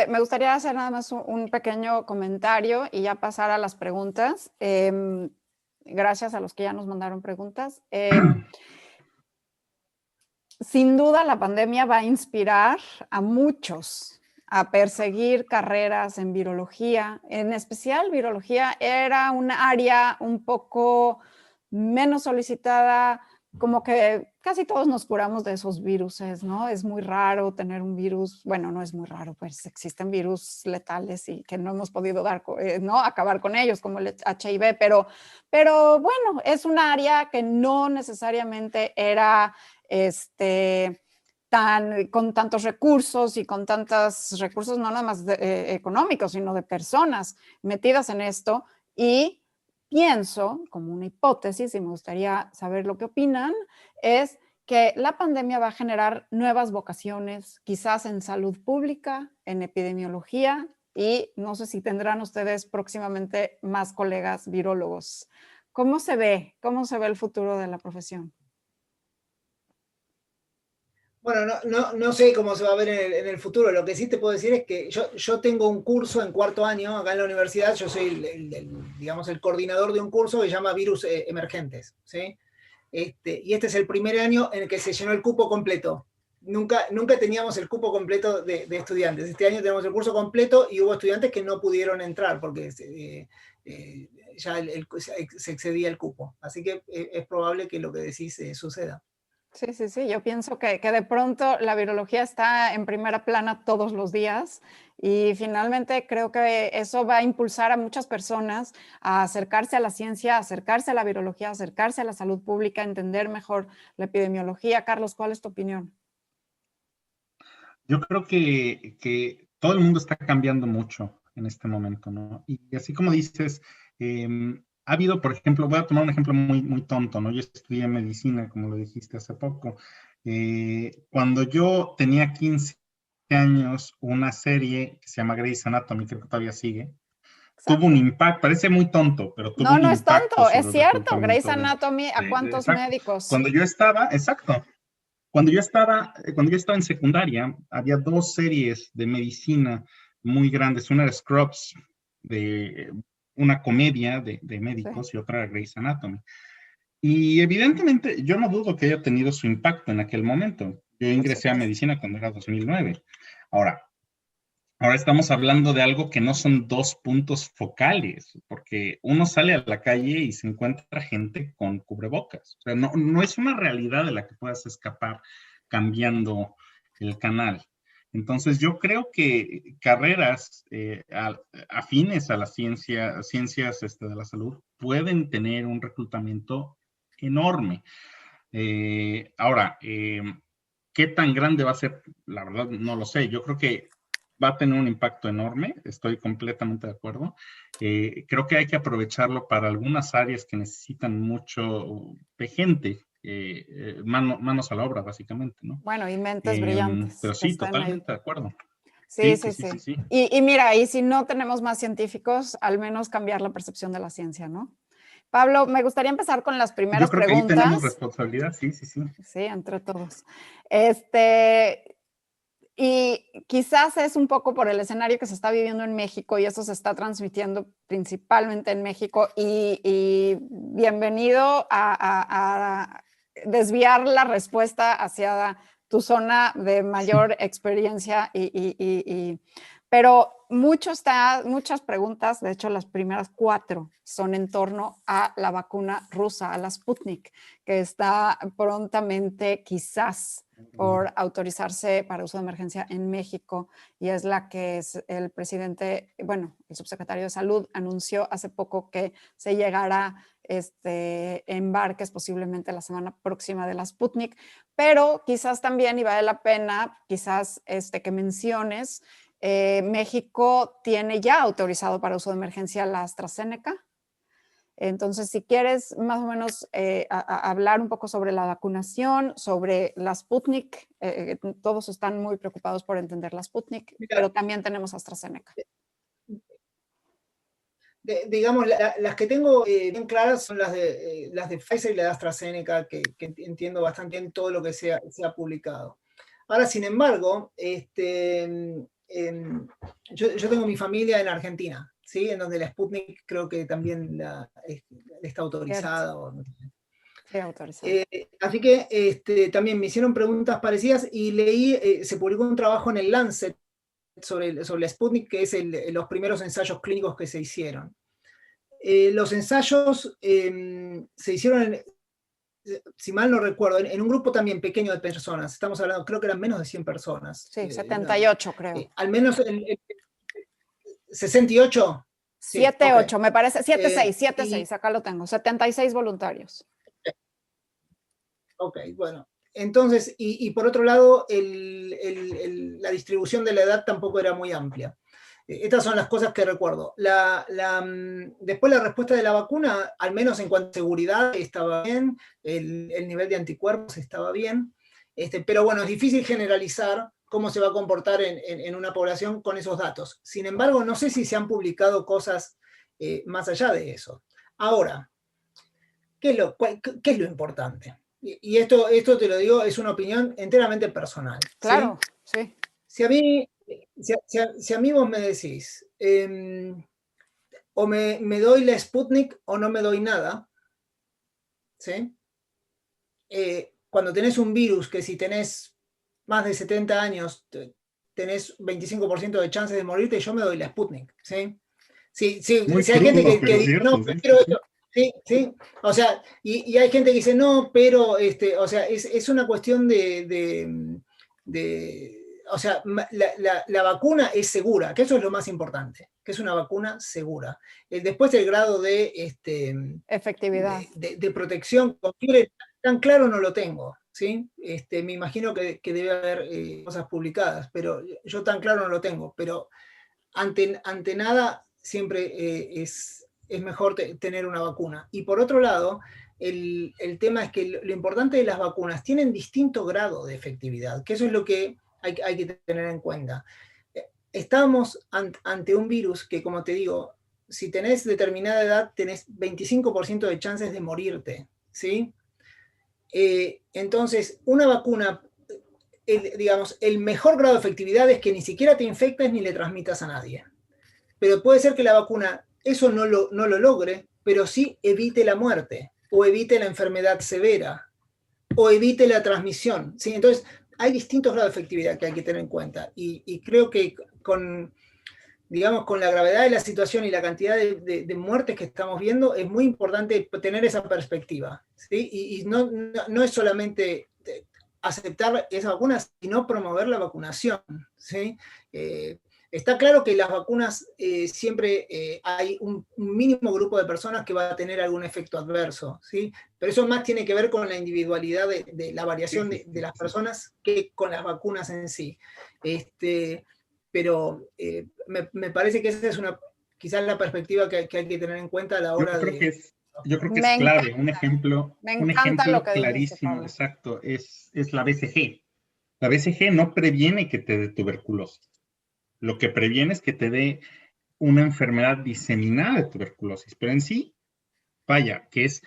S1: Me gustaría hacer nada más un pequeño comentario y ya pasar a las preguntas. Gracias a los que ya nos mandaron preguntas. Sin duda, la pandemia va a inspirar a muchos a perseguir carreras en virología. En especial, virología era un área un poco menos solicitada, como que casi todos nos curamos de esos viruses, ¿no? Es muy raro tener un virus, bueno, no es muy raro, pues existen virus letales y que no hemos podido ¿no? Acabar con ellos, como el HIV, pero bueno, es un área que no necesariamente era, con tantos recursos y con tantos recursos no nada más económicos, sino de personas metidas en esto, y pienso, como una hipótesis, y me gustaría saber lo que opinan, es que la pandemia va a generar nuevas vocaciones, quizás en salud pública, en epidemiología, y no sé si tendrán ustedes próximamente más colegas virólogos. ¿Cómo se ve? ¿Cómo se ve el futuro de la profesión?
S2: Bueno, no sé cómo se va a ver en el futuro. Lo que sí te puedo decir es que yo tengo un curso en cuarto año acá en la universidad. Yo soy, digamos, el coordinador de un curso que se llama Virus Emergentes, ¿sí? Y este es el primer año en el que se llenó el cupo completo. Nunca teníamos el cupo completo de estudiantes. Este año tenemos el curso completo y hubo estudiantes que no pudieron entrar porque ya se excedía el cupo. Así que es probable que lo que decís suceda.
S1: Sí, sí, sí. Yo pienso que de pronto la virología está en primera plana todos los días y finalmente creo que eso va a impulsar a muchas personas a acercarse a la ciencia, a acercarse a la virología, a acercarse a la salud pública, a entender mejor la epidemiología. Carlos, ¿cuál es tu opinión?
S3: Yo creo que todo el mundo está cambiando mucho en este momento, ¿no? Y así como dices, ha habido, por ejemplo, voy a tomar un ejemplo muy, muy tonto, ¿no? Yo estudié medicina, como lo dijiste hace poco. Cuando yo tenía 15 años, una serie que se llama Grey's Anatomy, creo que todavía sigue, tuvo un
S1: Exacto.
S3: impacto, parece muy tonto, pero tuvo
S1: No,
S3: un
S1: no es
S3: impacto
S1: tonto, es
S3: sobre el
S1: cierto. Grey's
S3: reclutamiento
S1: Anatomy, ¿a cuántos
S3: exacto.
S1: médicos?
S3: Cuando yo estaba, exacto, cuando yo estaba en secundaria, había dos series de medicina muy grandes. Una era Scrubs, de una comedia de
S1: Sí,
S3: médicos, y otra era Grey's Anatomy. Y evidentemente, yo no dudo que haya tenido su impacto en aquel momento. Yo
S1: por
S3: ingresé a
S1: supuesto.
S3: medicina cuando era 2009. Ahora, Ahora estamos hablando de algo que no son dos puntos focales, porque uno sale a la calle y se encuentra gente con cubrebocas. O sea, no es una realidad de la que puedas escapar cambiando el canal. Entonces, yo creo que carreras afines a la ciencias de la salud pueden tener un reclutamiento enorme. Ahora, ¿qué tan grande va a ser? La verdad, no lo sé. Yo creo que va a tener un impacto enorme, estoy completamente de acuerdo. Creo que hay que aprovecharlo para algunas áreas que necesitan mucho de gente, manos a la obra, básicamente, ¿no?
S1: Bueno, y mentes brillantes
S3: Pero
S1: que
S3: sí,
S1: están ahí.
S3: totalmente de acuerdo.
S1: Sí,
S3: Sí, sí,
S1: sí,
S3: sí, sí,
S1: sí.
S3: sí.
S1: Y mira, y si no tenemos más científicos, al menos cambiar la percepción de la ciencia, ¿no? Pablo, me gustaría empezar con las
S3: Yo
S1: primeras
S3: creo que ahí tenemos
S1: preguntas.
S3: responsabilidad, sí, sí, sí.
S1: Sí, entre todos. Este, y quizás es un poco por el escenario que se está viviendo en México y eso se está transmitiendo principalmente en México. Y bienvenido a desviar la respuesta hacia tu zona de mayor experiencia. Pero muchas preguntas, de hecho las primeras 4 son en torno a la vacuna rusa, a la Sputnik, que está prontamente quizás por autorizarse para uso de emergencia en México y es la que es el presidente, bueno, el subsecretario de Salud anunció hace poco que se llegará embarques posiblemente la semana próxima de la Sputnik, pero quizás también, y vale la pena, quizás que menciones, México tiene ya autorizado para uso de emergencia la AstraZeneca. Entonces, si quieres más o menos hablar un poco sobre la vacunación, sobre la Sputnik, todos están muy preocupados por entender la Sputnik,
S2: Mira,
S1: pero también tenemos AstraZeneca.
S2: digamos, las que tengo bien claras son las de Pfizer y la de AstraZeneca, que entiendo bastante bien todo lo que se ha publicado. Ahora, sin embargo, yo tengo mi familia en Argentina, ¿sí? En donde la Sputnik creo que también está
S1: Cierto,
S2: autorizada.
S1: sí, autorizado.
S2: Así que también me hicieron preguntas parecidas y leí, se publicó un trabajo en el Lancet sobre la Sputnik, que es los primeros ensayos clínicos que se hicieron. Los ensayos se hicieron si mal no recuerdo, en un grupo también pequeño de personas, estamos hablando, creo que eran menos de 100 personas.
S1: Sí, 78 creo.
S2: Al menos 68.
S1: 7-8,
S2: Sí, okay.
S1: me parece, 7-6, 7-6,
S2: Y,
S1: acá lo tengo, 76 voluntarios.
S2: ok, bueno. Entonces, y por otro lado, la distribución de la edad tampoco era muy amplia. Estas son las cosas que recuerdo. Después la respuesta de la vacuna, al menos en cuanto a seguridad, estaba bien, el nivel de anticuerpos estaba bien, pero bueno, es difícil generalizar cómo se va a comportar en una población con esos datos. Sin embargo, no sé si se han publicado cosas más allá de eso. Ahora, ¿qué es lo importante? Y esto te lo digo, es una opinión enteramente personal.
S1: Claro,
S2: ¿sí?
S1: sí.
S2: Si a mí vos me decís, o me doy la Sputnik o no me doy nada, ¿sí? Cuando tenés un virus que si tenés más de 70 años, tenés 25% de chances de morirte, yo me doy la Sputnik, ¿sí? Si hay gente que dice, no, prefiero esto. Sí. O sea, y hay gente que dice, no, pero, o sea, es una cuestión o sea, la vacuna es segura, que eso es lo más importante, que es una vacuna segura. Después el grado de
S1: efectividad.
S2: De protección, tan claro no lo tengo, ¿sí? Me imagino que debe haber cosas publicadas, pero yo tan claro no lo tengo, pero ante nada siempre es mejor tener una vacuna. Y por otro lado, el tema es que lo importante de las vacunas tienen distinto grado de efectividad, que eso es lo que hay que tener en cuenta. Estamos ante un virus que, como te digo, si tenés determinada edad, tenés 25% de chances de morirte, ¿sí? Entonces, una vacuna, digamos, el mejor grado de efectividad es que ni siquiera te infectes ni le transmitas a nadie. Pero puede ser que la vacuna eso no lo logre, pero sí evite la muerte, o evite la enfermedad severa, o evite la transmisión, ¿sí? Entonces, hay distintos grados de efectividad que hay que tener en cuenta, y creo que digamos, con la gravedad de la situación y la cantidad de muertes que estamos viendo, es muy importante tener esa perspectiva, ¿sí? Y no es solamente aceptar esa vacuna, sino promover la vacunación, ¿sí? Está claro que las vacunas siempre hay un mínimo grupo de personas que va a tener algún efecto adverso, ¿sí? Pero eso más tiene que ver con la individualidad de la variación de las personas que con las vacunas en sí. Pero me parece que esa es quizás la perspectiva que hay que tener en cuenta a la hora
S3: yo creo que es clave. Un ejemplo
S1: lo que
S3: clarísimo,
S1: dijiste,
S3: exacto, es la BCG. La BCG no previene que te dé tuberculosis. Lo que previene es que te dé una enfermedad diseminada de tuberculosis, pero en sí, vaya, que es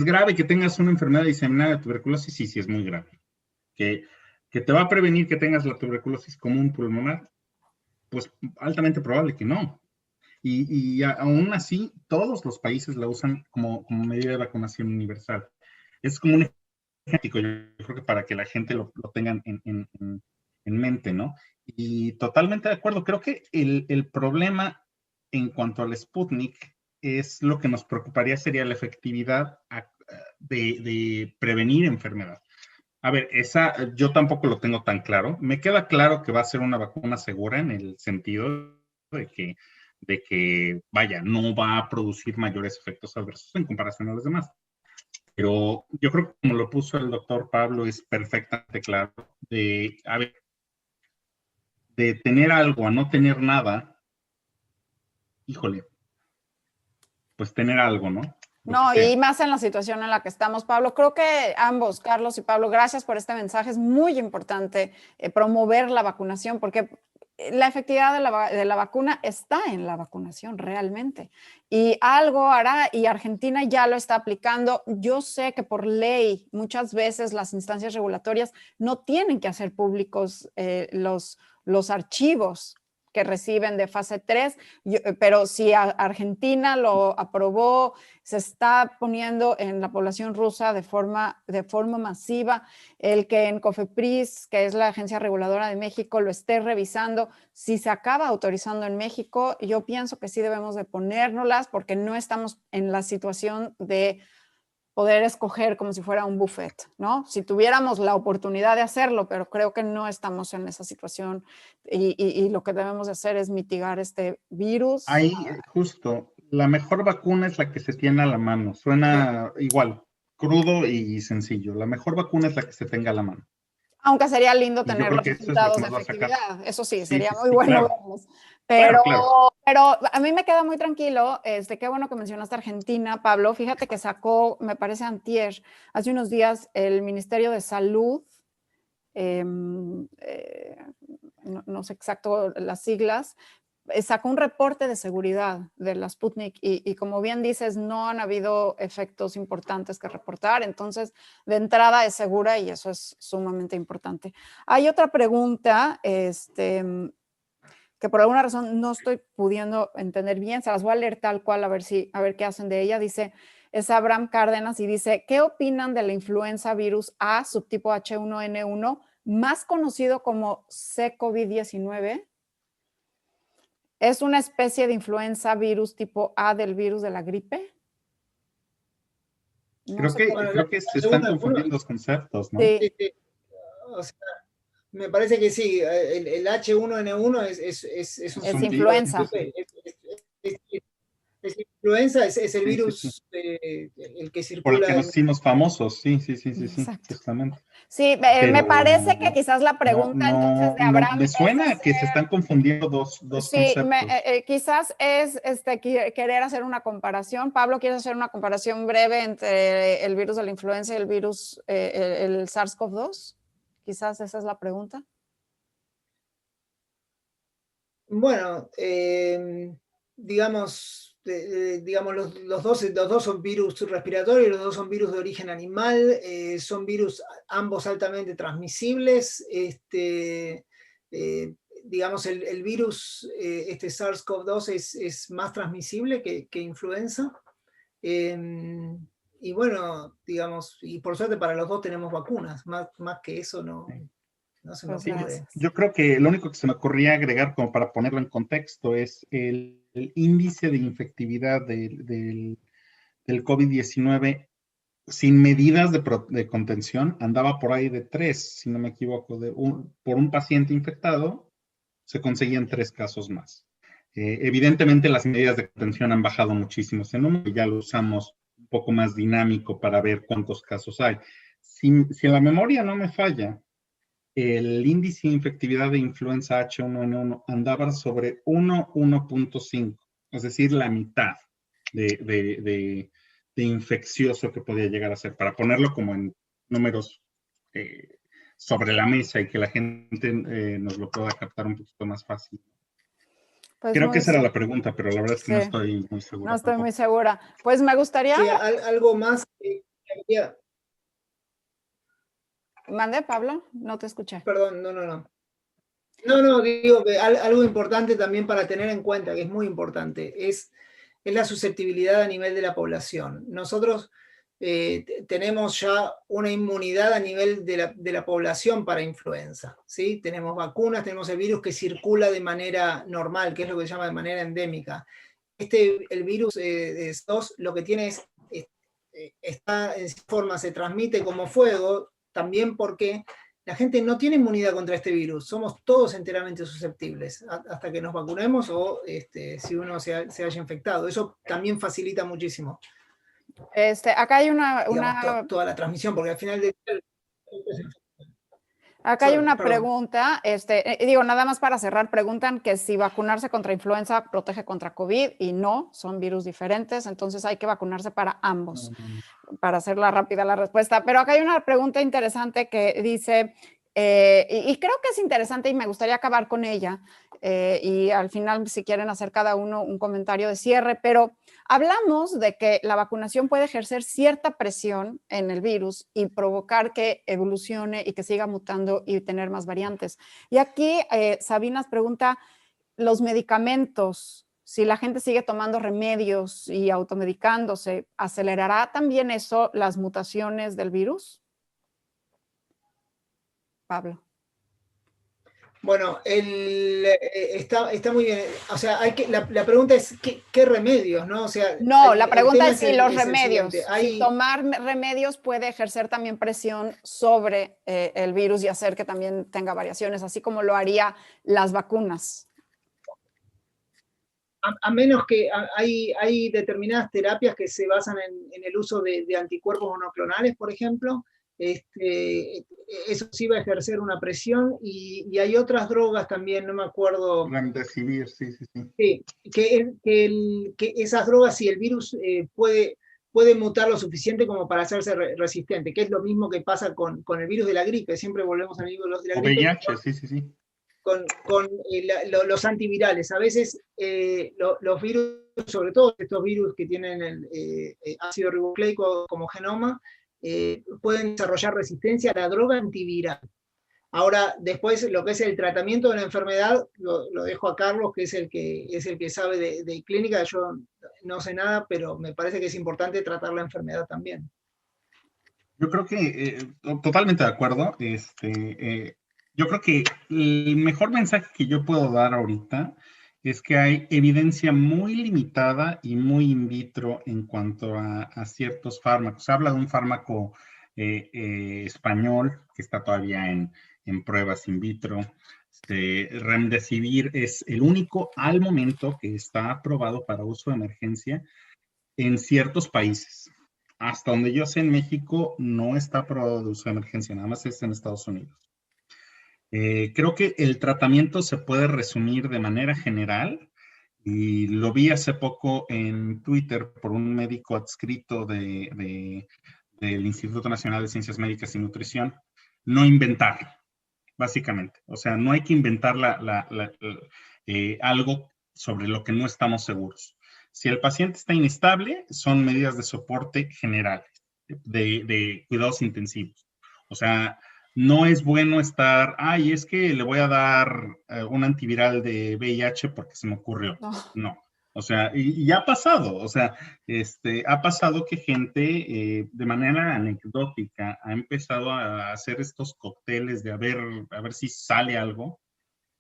S3: grave que tengas una enfermedad diseminada de tuberculosis, sí es muy grave. Que te va a prevenir que tengas la tuberculosis común pulmonar, pues altamente probable que no. Y aún así, todos los países la usan como medida de vacunación universal. Es como un ejemplo, yo creo que para que la gente lo tengan en mente, ¿no? Y totalmente de acuerdo. Creo que el problema en cuanto al Sputnik es lo que nos preocuparía sería la efectividad de prevenir enfermedad. A ver, yo tampoco lo tengo tan claro. Me queda claro que va a ser una vacuna segura en el sentido de que, vaya, no va a producir mayores efectos adversos en comparación a los demás. Pero yo creo que como lo puso el doctor Pablo, es perfectamente claro a ver, de tener algo a no tener nada, híjole, pues tener algo, ¿no?
S1: No, y más en la situación en la que estamos, Pablo. Creo que ambos, Carlos y Pablo, gracias por este mensaje. Es muy importante promover la vacunación porque la efectividad de la vacuna está en la vacunación realmente. Y algo hará, y Argentina ya lo está aplicando. Yo sé que por ley muchas veces las instancias regulatorias no tienen que hacer públicos los archivos que reciben de fase 3, pero si Argentina lo aprobó, se está poniendo en la población rusa de forma masiva, el que en COFEPRIS, que es la agencia reguladora de México, lo esté revisando, si se acaba autorizando en México, yo pienso que sí debemos de ponérnoslas porque no estamos en la situación de poder escoger como si fuera un buffet, ¿no? Si tuviéramos la oportunidad de hacerlo, pero creo que no estamos en esa situación y lo que debemos de hacer es mitigar este virus.
S3: Ahí, justo, la mejor vacuna es la que se tiene a la mano. Suena igual, crudo y sencillo. La mejor vacuna es la que se tenga a la mano.
S1: Aunque sería lindo
S3: Y yo
S1: tener
S3: creo
S1: los
S3: que eso es lo
S1: resultados
S3: que
S1: de
S3: nos va a sacar.
S1: efectividad. Eso sí,
S3: Sí,
S1: sería
S3: sí,
S1: muy
S3: sí,
S1: bueno
S3: claro.
S1: verlos. Pero,
S3: Claro.
S1: pero a mí me queda muy tranquilo. Qué bueno que mencionaste Argentina, Pablo. Fíjate que sacó, me parece antier, hace unos días, el Ministerio de Salud, no sé exacto las siglas, sacó un reporte de seguridad de la Sputnik y como bien dices, no han habido efectos importantes que reportar, entonces de entrada es segura y eso es sumamente importante. Hay otra pregunta, que por alguna razón no estoy pudiendo entender bien, se las voy a leer tal cual a ver qué hacen de ella. Dice, es Abraham Cárdenas y dice, ¿qué opinan de la influenza virus A subtipo H1N1, más conocido como C-COVID-19? ¿Es una especie de influenza virus tipo A del virus de la gripe? No sé.
S3: Creo que se están confundiendo los conceptos, ¿no?
S1: Sí.
S2: O sea, me parece que sí, el H1N1 es un
S1: Es
S2: subtipo
S1: influenza.
S2: es influenza, es el
S3: Sí,
S2: virus el que
S3: Por el
S2: circula.
S3: que nos hicimos famosos, sí,
S1: Exacto.
S3: justamente.
S1: Sí, me parece que quizás la pregunta entonces de Abraham
S3: me
S1: es
S3: suena que se están confundiendo dos
S1: sí,
S3: conceptos.
S1: quizás es querer hacer una comparación. Pablo, ¿quieres hacer una comparación breve entre el virus de la influenza y el virus, el SARS-CoV-2? Quizás esa es la pregunta.
S2: Bueno, digamos, los dos son virus respiratorios, los dos son virus de origen animal, son virus ambos altamente transmisibles. Digamos, el virus, este SARS-CoV-2 es más transmisible que influenza. Y bueno, digamos, y por suerte para los dos tenemos vacunas, más que eso no se me
S1: Pues
S2: ocurre.
S1: gracias.
S3: Yo creo que lo único que se me ocurría agregar como para ponerlo en contexto es el índice de infectividad del COVID-19 sin medidas de contención andaba por ahí de 3, si no me equivoco, por un paciente infectado se conseguían 3 casos más. Evidentemente las medidas de contención han bajado muchísimo ese número y ya lo usamos un poco más dinámico para ver cuántos casos hay. Si la memoria no me falla, el índice de infectividad de influenza H1N1 andaba sobre 1.5, es decir, la mitad de infeccioso que podía llegar a ser, para ponerlo como en números sobre la mesa y que la gente nos lo pueda captar un poquito más fácil.
S1: Pues
S3: Creo que esa era la pregunta, pero la verdad es que no
S1: sí,
S3: estoy muy seguro.
S1: no estoy muy segura. Pues me gustaría...
S2: Sí, algo más que había...
S1: ¿Mande, Pablo? No te escuché.
S2: Perdón, no, digo que algo importante también para tener en cuenta, que es muy importante, es la susceptibilidad a nivel de la población. Nosotros tenemos ya una inmunidad a nivel de la población para influenza, ¿sí? Tenemos vacunas, tenemos el virus que circula de manera normal, que es lo que se llama de manera endémica. El virus SARS lo que tiene es, está en forma, se transmite como fuego, también porque la gente no tiene inmunidad contra este virus, somos todos enteramente susceptibles hasta que nos vacunemos o si uno se haya infectado. Eso también facilita muchísimo.
S1: Acá hay
S2: digamos, toda la transmisión, porque al final de...
S1: Acá hay una pregunta, digo, nada más para cerrar, preguntan que si vacunarse contra influenza protege contra COVID y no, son virus diferentes, entonces hay que vacunarse para ambos, para hacerla rápida la respuesta. Pero acá hay una pregunta interesante que dice, y creo que es interesante y me gustaría acabar con ella, y al final si quieren hacer cada uno un comentario de cierre, pero hablamos de que la vacunación puede ejercer cierta presión en el virus y provocar que evolucione y que siga mutando y tener más variantes. Y aquí Sabinas pregunta, los medicamentos, si la gente sigue tomando remedios y automedicándose, ¿acelerará también eso las mutaciones del virus? Pablo.
S2: Bueno, está muy bien. O sea, la pregunta es, ¿qué remedios, no? O sea,
S1: No, la
S2: el
S1: pregunta
S2: tema
S1: es si los
S2: el
S1: remedios,
S2: siguiente.
S1: si tomar remedios puede ejercer también presión sobre el virus y hacer que también tenga variaciones, así como lo haría las vacunas.
S2: A menos que hay determinadas terapias que se basan en el uso de anticuerpos monoclonales, por ejemplo. Eso sí va a ejercer una presión, y hay otras drogas también, no me acuerdo.
S3: Remdesivir, sí, sí, sí.
S2: Sí, que esas drogas, si el virus puede mutar lo suficiente como para hacerse resistente, que es lo mismo que pasa con el virus de la gripe. Siempre volvemos al virus de la
S3: O
S2: gripe.
S3: VIH, sí, sí, sí.
S2: Con los antivirales. A veces los virus, sobre todo estos virus que tienen el ácido ribonucleico como genoma, pueden desarrollar resistencia a la droga antiviral. Ahora, después, lo que es el tratamiento de la enfermedad, lo dejo a Carlos, que es el que sabe de clínica. Yo no sé nada, pero me parece que es importante tratar la enfermedad también.
S3: Yo creo que totalmente de acuerdo. Yo creo que el mejor mensaje que yo puedo dar ahorita es que hay evidencia muy limitada y muy in vitro en cuanto a ciertos fármacos. Se habla de un fármaco español que está todavía en pruebas in vitro. Remdesivir es el único al momento que está aprobado para uso de emergencia en ciertos países. Hasta donde yo sé, en México no está aprobado de uso de emergencia, nada más es en Estados Unidos. Creo que el tratamiento se puede resumir de manera general, y lo vi hace poco en Twitter por un médico adscrito del Instituto Nacional de Ciencias Médicas y Nutrición: no inventar, básicamente. O sea, no hay que inventar algo sobre lo que no estamos seguros. Si el paciente está inestable, son medidas de soporte generales, de cuidados intensivos. O sea, no es bueno estar, es que le voy a dar un antiviral de VIH porque se me ocurrió. No. O sea, y ha pasado, o sea, ha pasado que gente de manera anecdótica ha empezado a hacer estos cócteles de a ver si sale algo,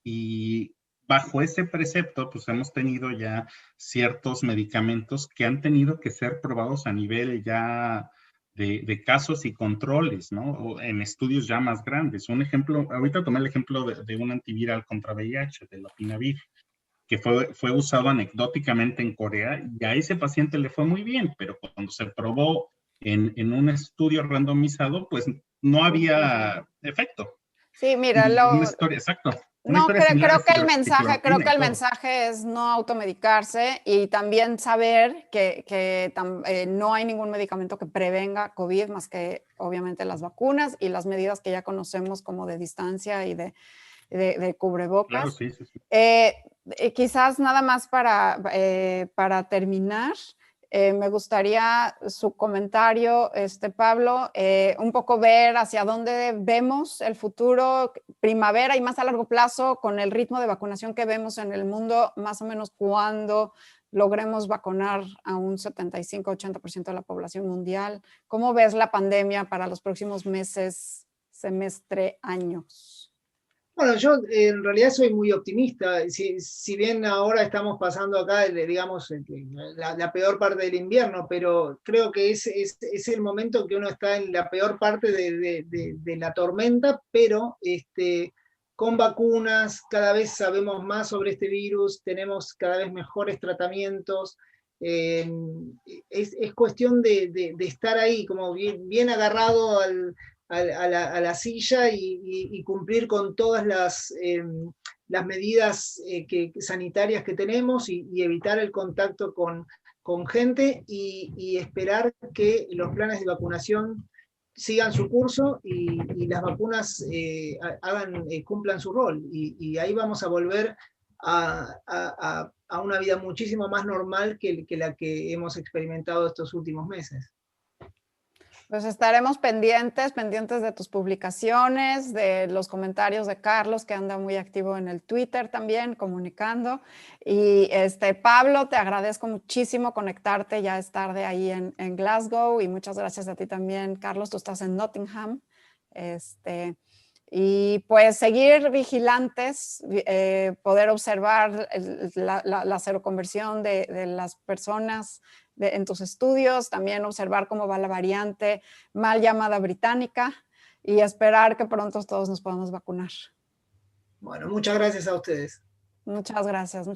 S3: y bajo ese precepto, pues hemos tenido ya ciertos medicamentos que han tenido que ser probados a nivel ya de casos y controles, ¿no? O en estudios ya más grandes. Un ejemplo, ahorita tomé el ejemplo de un antiviral contra VIH, de lopinavir, que fue usado anecdóticamente en Corea, y a ese paciente le fue muy bien, pero cuando se probó en un estudio randomizado, pues no había efecto.
S1: Sí, mira,
S3: Una historia, exacto. Una
S1: no,
S3: historia similar
S1: creo
S3: es
S1: que el mensaje, creo
S3: hidroxicloroquina
S1: que
S3: y
S1: el
S3: todo.
S1: mensaje es no automedicarse y también saber que no hay ningún medicamento que prevenga COVID más que obviamente las vacunas y las medidas que ya conocemos como de distancia y de cubrebocas.
S3: Claro, sí, sí, sí.
S1: Quizás nada más para terminar, me gustaría su comentario, Pablo, un poco ver hacia dónde vemos el futuro, primavera y más a largo plazo, con el ritmo de vacunación que vemos en el mundo, más o menos cuándo logremos vacunar a un 75-80% de la población mundial. ¿Cómo ves la pandemia para los próximos meses, semestre, años?
S2: Bueno, yo en realidad soy muy optimista. Si bien ahora estamos pasando acá, digamos, la peor parte del invierno, pero creo que es el momento que uno está en la peor parte de la tormenta, pero con vacunas, cada vez sabemos más sobre este virus, tenemos cada vez mejores tratamientos. Es cuestión de estar ahí, como bien agarrado a la silla y cumplir con todas las medidas sanitarias que tenemos, y evitar el contacto con gente, y esperar que los planes de vacunación sigan su curso, y las vacunas cumplan su rol. Y ahí vamos a volver a una vida muchísimo más normal que la que hemos experimentado estos últimos meses.
S1: Pues estaremos pendientes de tus publicaciones, de los comentarios de Carlos, que anda muy activo en el Twitter también, comunicando. Y Pablo, te agradezco muchísimo conectarte, ya es tarde ahí en Glasgow, y muchas gracias a ti también, Carlos, tú estás en Nottingham. Y pues seguir vigilantes, poder observar la seroconversión de las personas en tus estudios, también observar cómo va la variante mal llamada británica y esperar que pronto todos nos podamos vacunar.
S2: Bueno, muchas gracias a ustedes.
S1: Muchas gracias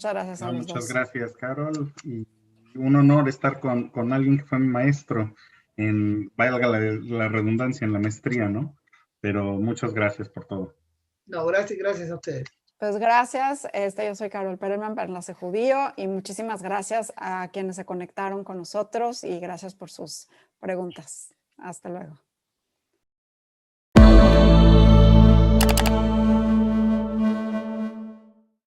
S1: a los
S3: Muchas
S1: dos.
S3: gracias, Carol. Y un honor estar con alguien que fue mi maestro valga la redundancia, en la maestría, ¿no? Pero muchas gracias por todo.
S2: No, gracias a ustedes.
S1: Pues gracias, yo soy Carol Perelman para Enlace Judío y muchísimas gracias a quienes se conectaron con nosotros y gracias por sus preguntas. Hasta luego.